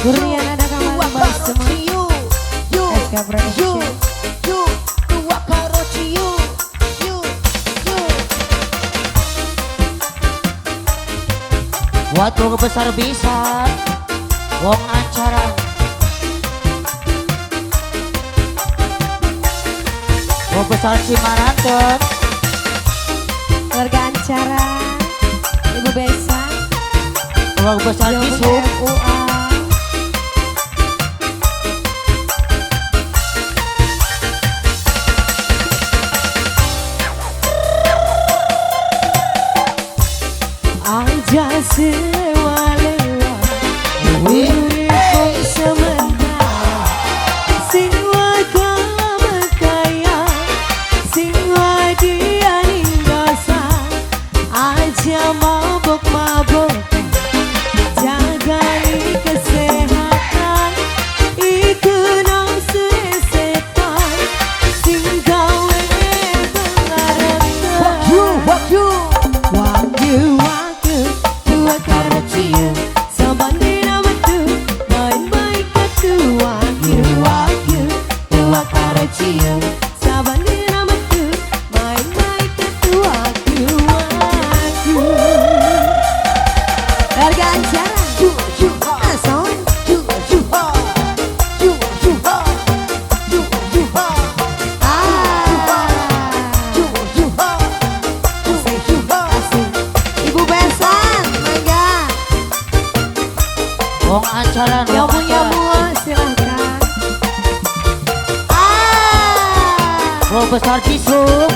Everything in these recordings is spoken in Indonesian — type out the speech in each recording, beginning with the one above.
Kurnian ada kamar baik semua. SK Production. Buat keluarga besar bisa wong acara. Keluarga besar Cimaranten, Keluarga acara Ibu Besan, keluarga besar Kisum, UA. Aja selewat-lewat urip sementara, sing wae berkaya, sing wae dianing dosa, aja mabok-mabok, jagai kesehatan, iku nang setan, sing gawe belaratan. Wagyu tua karo cium, sabandina metu main baik ketu. Wagyu tua karo cium, sabandina metu main baik ketu. Wagyu harga acara ason Ibu Besan, mangga. wong acara Yang punya buah silahkan. keluarga besar Kisum,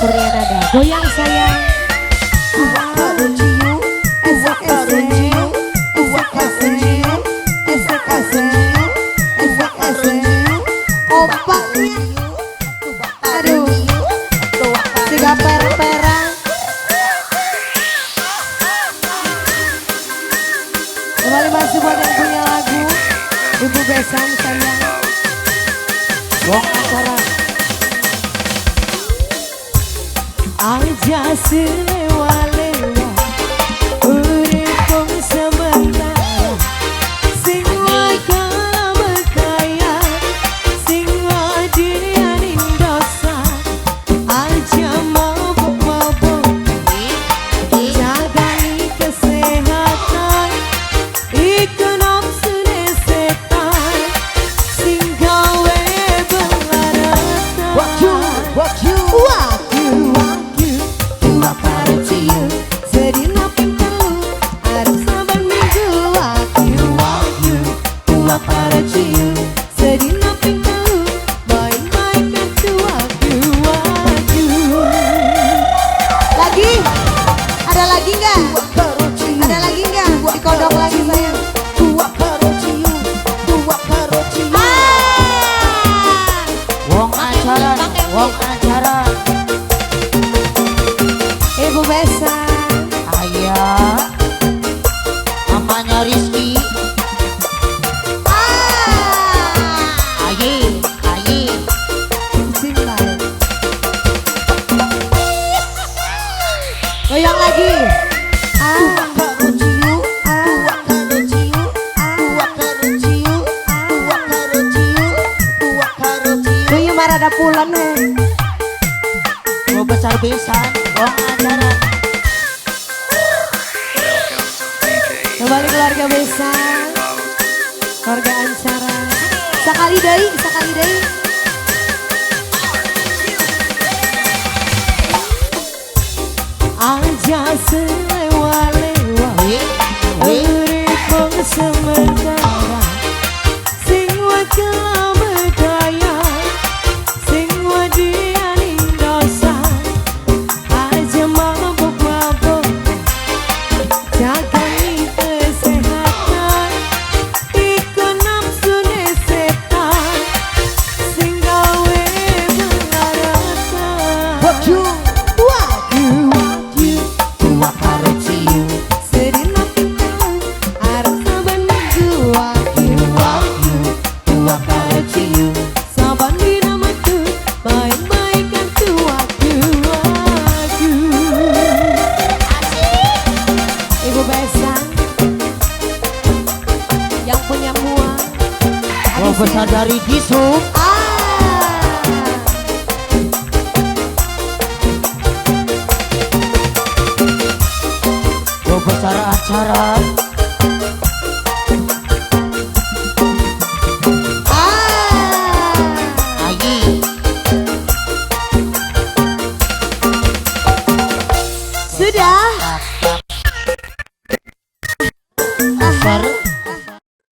Kurnian ada goyang sayang. Aduh, tiga per-peran. Kembali masih buat yang punya lagu Ibu Besan sayang. wong acara. Aja selewat-lewat urip kong sementara, sing wae berkaya, sing wae dianing dosa, aja mabok-mabok, jagai kesehatan, iku nafsune setan, sing gawe belaratan. Wagyu tua karo cium, sedina ping telu arep saban minggu. Wagyu tua karo cium, sedina ping telu main-main ketu. Wagyu lagi, ada lagi nggak? Ada lagi nggak? Dikodok lagi sayang. Wong acara, wong acara. Ibu Besan, Ayah, namanya Rizky. Aye, aye. cinta. Goyang lagi. Goyang marada pulan Keluarga besar Besan, wong acara. Kembali keluarga Besan, keluarga acara. Sekali deui, sekali deui. Aja selewat-lewat urip kong sementara, sing wae berkaya, sing wae dianing dosa, aja mabok-mabok, jagai kesehatan, iku nafsune setan, sing gawe belaratan. Wagyu tua besar dari Gisuk. Besar acara